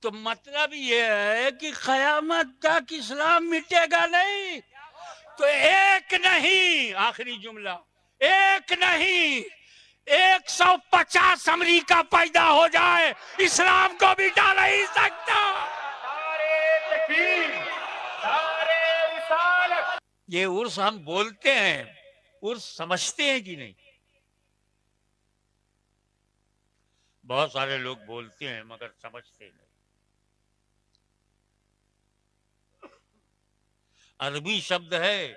तो मतलब ये है कि क़यामत तक इस्लाम मिटेगा नहीं। तो एक नहीं, आखिरी जुमला, एक नहीं 150 अमेरिका पैदा हो जाए, इस्लाम को मिटा नहीं सकता। ये उर्स हम बोलते हैं, उर्स समझते हैं कि नहीं? बहुत सारे लोग बोलते हैं मगर समझते नहीं। अरबी शब्द है,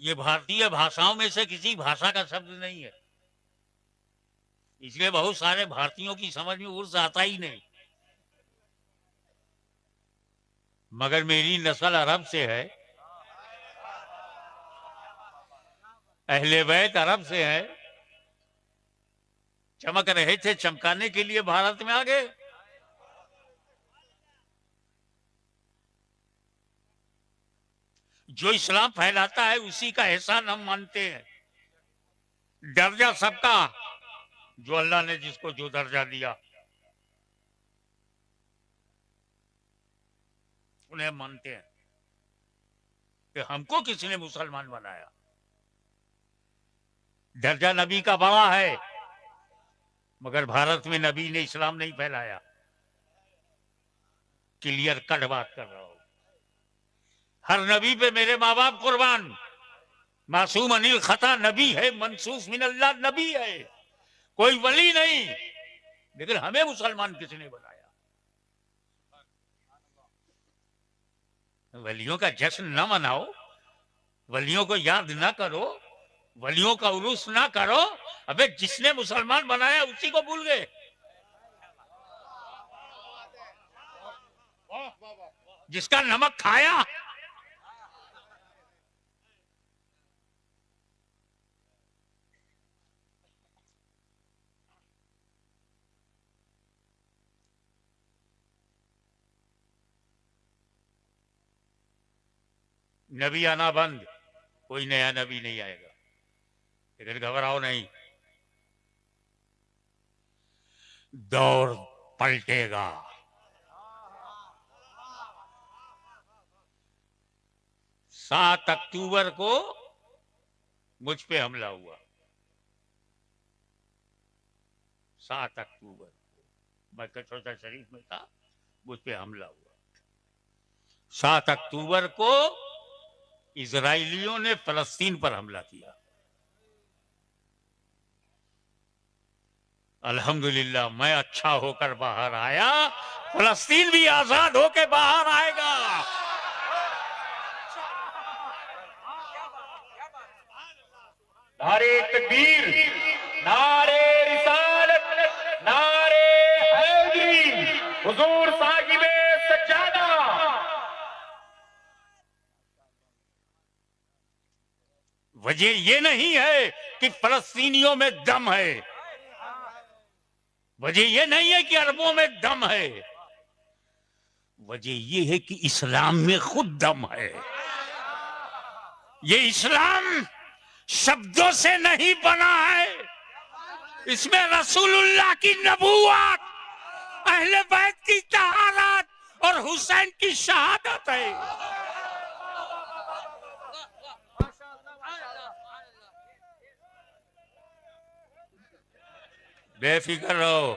ये भारतीय भाषाओं में से किसी भाषा का शब्द नहीं है, इसलिए बहुत सारे भारतीयों की समझ में उर्स आता ही नहीं। मगर मेरी नस्ल अरब से है, अहले बैत अरब से है, चमक रहे थे, चमकाने के लिए भारत में आ गए। जो इस्लाम फैलाता है उसी का एहसान हम मानते हैं। दर्जा सबका, जो अल्लाह ने जिसको जो दर्जा दिया उन्हें मानते हैं कि हमको किसने मुसलमान बनाया। दर्जा नबी का बड़ा है, मगर भारत में नबी ने इस्लाम नहीं फैलाया। क्लियर कट बात कर रहा हूं। हर नबी पे मेरे माँ बाप कुर्बान। मासूम अनिल खता नबी है, मनसूस मिन अल्लाह नबी है, कोई वली नहीं। लेकिन हमें मुसलमान किसने बनाया? वलियों का जश्न न मनाओ, वलियों को याद ना करो, वलियों का उरूस ना करो। अबे जिसने मुसलमान बनाया उसी को भूल गए। जिसका नमक खाया, नबी आना बंद, कोई नया नबी नहीं आएगा। लेकिन घबराओ नहीं, दौर पलटेगा। 7 अक्टूबर को मुझ पे हमला हुआ। 7 अक्टूबर को मैं कचौता शरीफ में था, मुझ पे हमला हुआ। 7 अक्टूबर को इजराइलियों ने फलस्तीन पर हमला किया। अल्हम्दुलिल्लाह मैं अच्छा होकर बाहर आया, फलस्तीन भी आजाद होकर बाहर आएगा। नारे तकबीर, नारे रिसालत, नारे हैदरी, हुजूर साहिबे सज्जादा। वजह ये नहीं है कि फलस्तीनियों में दम है, वजह ये नहीं है कि अरबों में दम है, वजह ये है कि इस्लाम में खुद दम है। ये इस्लाम शब्दों से नहीं बना है, इसमें रसूलुल्लाह की नबूवत, अहले बैत की तहारत और हुसैन की शहादत है। बेफिक्र रहो।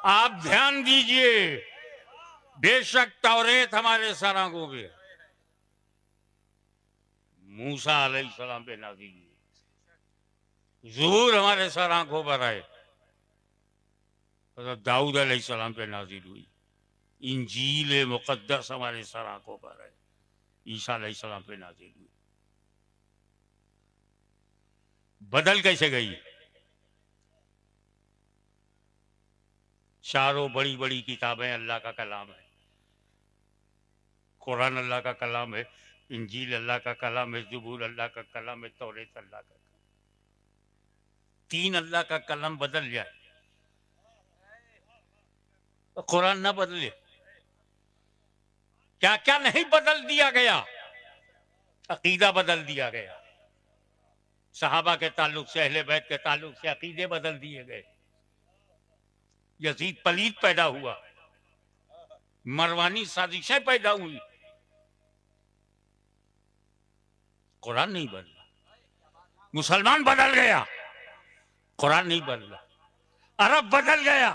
आप ध्यान दीजिए, बेशक तौरेत हमारे सर आंखों पे, मूसा अलैहिस्सलाम पे नाज़िल हुई, ज़ुहूर हमारे सर आंखों पर आए, हज़रत दाऊद अलैहिस्सलाम पे नाज़िल हुई, इंजील मुक़द्दस हमारे सर आंखों पर है, ईसा अलैहिस्सलाम पे नाज़िल हुई। बदल कैसे गई? चारों बड़ी बड़ी किताबें अल्लाह का कलाम है, कुरान अल्लाह का कलाम है, इंजील अल्लाह का कलाम है, ज़बूर अल्लाह का कलाम है, तौरेत अल्लाह का कलाम। तीन अल्लाह का कलाम बदल जाए तो कुरान ना बदले? क्या क्या नहीं बदल दिया गया? अकीदा बदल दिया गया, सहाबा के ताल्लुक से, अहले बैत के ताल्लुक से अकीदे बदल दिए गए। यजीद पलीद पैदा हुआ, मरवानी साजिशें पैदा हुई, कुरान नहीं बदला। मुसलमान बदल गया, कुरान नहीं बदला। अरब बदल गया,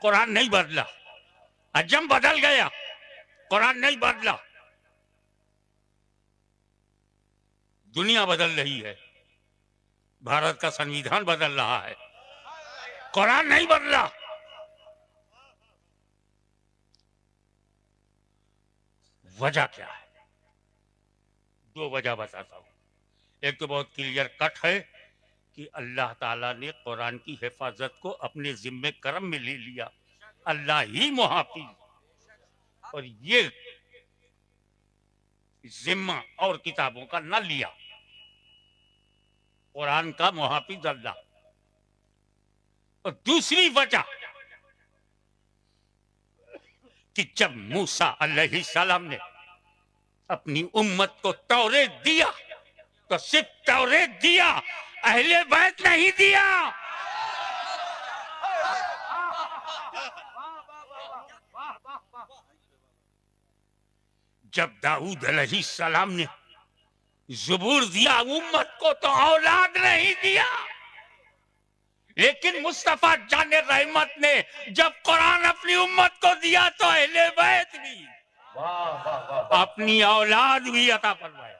कुरान नहीं बदला। अजम बदल गया, कुरान नहीं बदला। दुनिया बदल रही है, भारत का संविधान बदल रहा है, कुरान नहीं बदला। वजह क्या है? दो वजह बताता हूं। एक तो बहुत क्लियर कट है कि अल्लाह ताला ने कुरान की हिफाजत को अपने जिम्मे करम में ले लिया, अल्लाह ही मुहाफिज, और ये जिम्मा और किताबों का न लिया, कुरान का मुहाफिज अल्लाह। और दूसरी वजह कि जब मूसा अलैहिस्सलाम ने अपनी उम्मत को तौरेत दिया तो सिर्फ तौरेत दिया, अहले बैत नहीं दिया। जब दाऊद अलैहिस्सलाम ने ज़बूर दिया उम्मत को तो औलाद नहीं दिया, लेकिन मुस्तफा जाने रहमत ने जब कुरान अपनी उम्मत को दिया तो अहले बैत भी, अपनी औलाद भी अता फरमाया।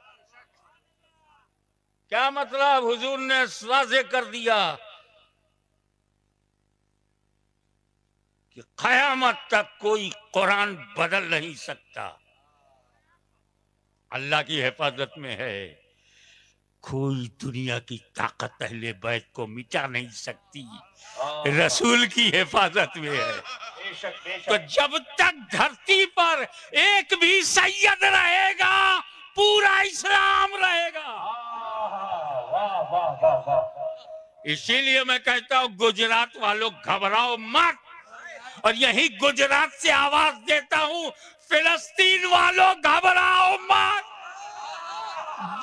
क्या मतलब? हुजूर ने वाज़ेह कर दिया कि क़यामत तक कोई कुरान बदल नहीं सकता, अल्लाह की हिफाजत में है। कोई दुनिया की ताकत अहले बैत को मिटा नहीं सकती, रसूल की हिफाजत में है। तो जब तक धरती पर एक भी सैयद रहेगा, पूरा इस्लाम रहेगा। इसीलिए मैं कहता हूं गुजरात वालों घबराओ मत, और यही गुजरात से आवाज देता हूं फिलिस्तीन वालों घबराओ मत।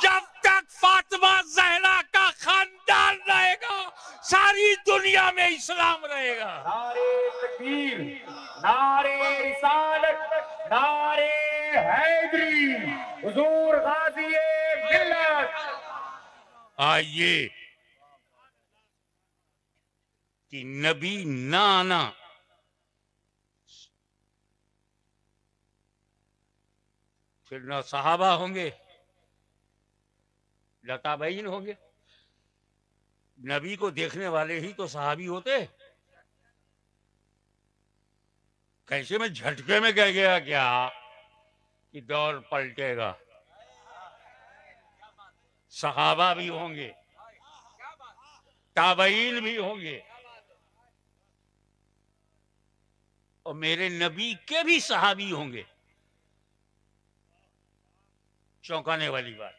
जब तक फातिमा ज़हरा का खानदान रहेगा, सारी दुनिया में इस्लाम रहेगा। नारे तकबीर, नारे रिसालत, नारे हैदरी, हुजूर गाज़ी-ए मिल्लत। आइए कि नबी ना आना फिर ना सहाबा होंगे, लता बहीन होंगे। नबी को देखने वाले ही तो सहाबी होते। कैसे मैं झटके में कह गया क्या कि दौर पलटेगा? सहाबा भी होंगे, ताबईन भी होंगे, और मेरे नबी के भी सहाबी होंगे। चौंकाने वाली बात,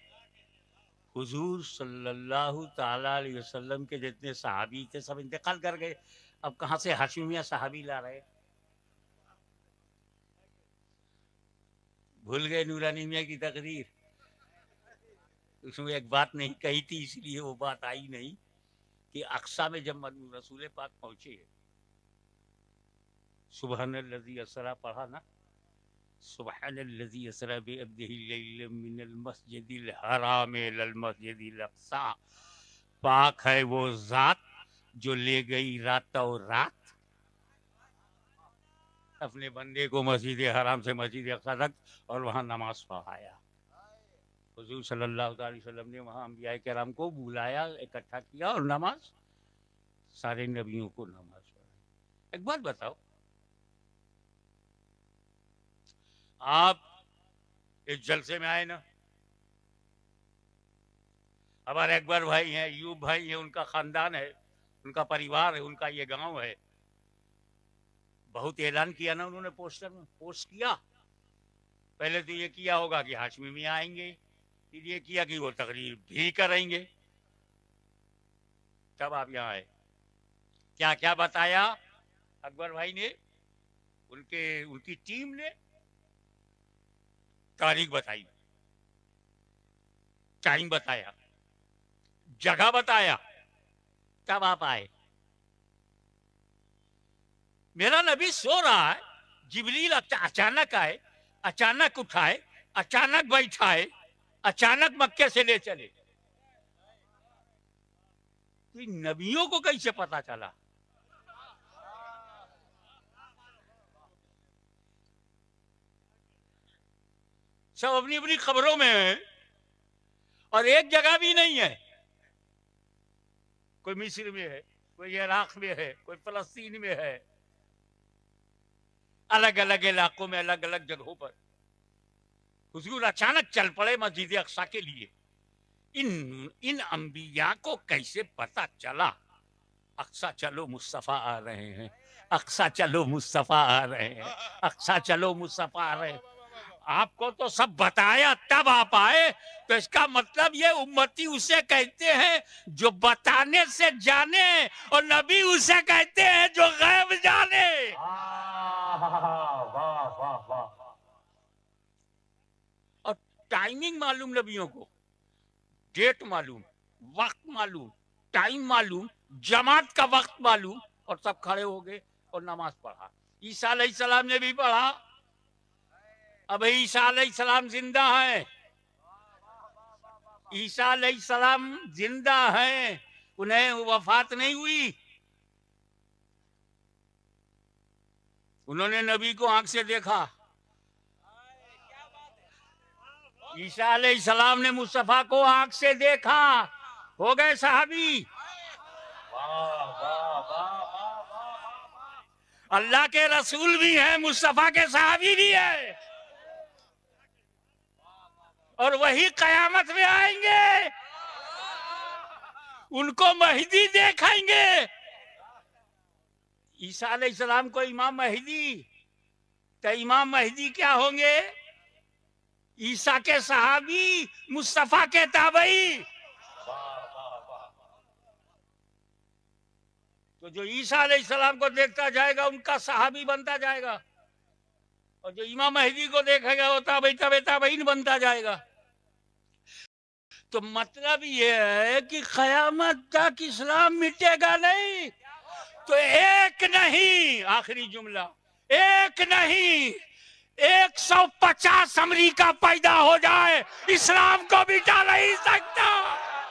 हुजूर सल्लल्लाहु ताला अलैहि वसल्लम के जितने सहाबी थे सब इंतकाल कर गए। अब कहां से हाशिमिया सहाबी ला रहे? भूल गए नूरानी मियां की तकरीर, उसमें एक बात नहीं कही थी, इसलिए वो बात आई नहीं कि अक्सा में जब रसूल पाक पहुंचे, सुबहानल्लज़ी असरा पढ़ा ना, सुबहानल्लज़ी असरा बिअब्दिही लैलन मिनल मस्जिदिल हराम इलल मस्जिदिल अक़सा। पाक है वो जात जो ले गई रातों रात अपने बंदे को मस्जिद हराम से मस्जिद अक़सा तक, और वहाँ नमाज पढ़ाया। हुजूर सल्लल्लाहु अलैहि वसल्लम ने वहाँ अंबिया किराम को बुलाया, इकट्ठा किया और नमाज, सारे नबियों को नमाज पढ़ाई। एक बात बताओ, आप इस जलसे में आए ना, हमारे अकबर भाई हैं, यूब भाई हैं, उनका खानदान है, उनका परिवार है, उनका ये गांव है। बहुत ऐलान किया ना उन्होंने, पोस्टर में पोस्ट किया पहले तो ये किया होगा कि हाशमी में आएंगे, फिर ये किया कि वो तकरीर भी करेंगे, तब आप यहाँ आए। क्या क्या बताया अकबर भाई ने, उनकी टीम ने? तारीख बताई, टाइम बताया, जगह बताया, तब आप आए। मेरा नबी सो रहा है, जिब्रील अचानक आए, अचानक उठाए, अचानक बैठाए, अचानक मक्के से ले चले। तो नबियों को कैसे पता चला? सब अपनी अपनी खबरों में है और एक जगह भी नहीं है। कोई मिस्र में है, कोई इराक में है, कोई फलस्तीन में है, अलग अलग इलाकों में, अलग अलग जगहों पर हुजूर अचानक चल पड़े मस्जिद अक्सा के लिए। इन अंबिया को कैसे पता चला? अक्सा चलो मुस्तफा आ रहे हैं, अक्सा चलो मुस्तफा आ रहे हैं, अक्सा चलो मुस्तफा आ रहे हैं। आपको तो सब बताया तब आप आए, तो इसका मतलब ये उम्मती उसे कहते हैं जो बताने से जाने, और नबी उसे कहते हैं जो गैब जाने। वाह वाह वाह। और टाइमिंग मालूम नबियों को, डेट मालूम, वक्त मालूम, टाइम मालूम, जमात का वक्त मालूम, और सब खड़े हो गए और नमाज पढ़ा। ईसा अलैहिस्सलाम ने भी पढ़ा। अब ईसा अलैहिस्सलाम जिंदा है, ईसा अलैहिस्सलाम जिंदा है, उन्हें वफात नहीं हुई। उन्होंने नबी को आंख से देखा। ईसा अलैहिस्सलाम ने मुस्तफा को आंख से देखा, हो गए सहाबी। अल्लाह के रसूल भी हैं, मुस्तफा के सहाबी भी है, और वही कयामत में आएंगे, उनको महदी देखेंगे। ईसा अलैहिस्सलाम को इमाम महदी, तो इमाम महदी क्या होंगे? ईसा के सहाबी, मुस्तफा के ताबई। तो जो ईसा अलैहिस्सलाम को देखता जाएगा उनका सहाबी बनता जाएगा, और जो इमाम महदी को देखेगा वो ताबईन बनता जाएगा। तो मतलब ये है कि क़यामत तक इस्लाम मिटेगा नहीं। तो एक नहीं, आखिरी जुमला, एक नहीं 150 अमरीका पैदा हो जाए, इस्लाम को मिटा नहीं सकता।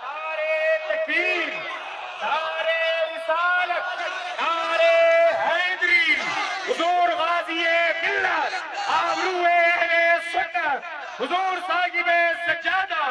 नारे तकबीर, नारे रिसालत, नारे हैदरी, हुजूर गाज़ी-ए मिल्लत, आबरू-ए अहले सुन्नत, हुजूर साहिब-ए सज्जादा।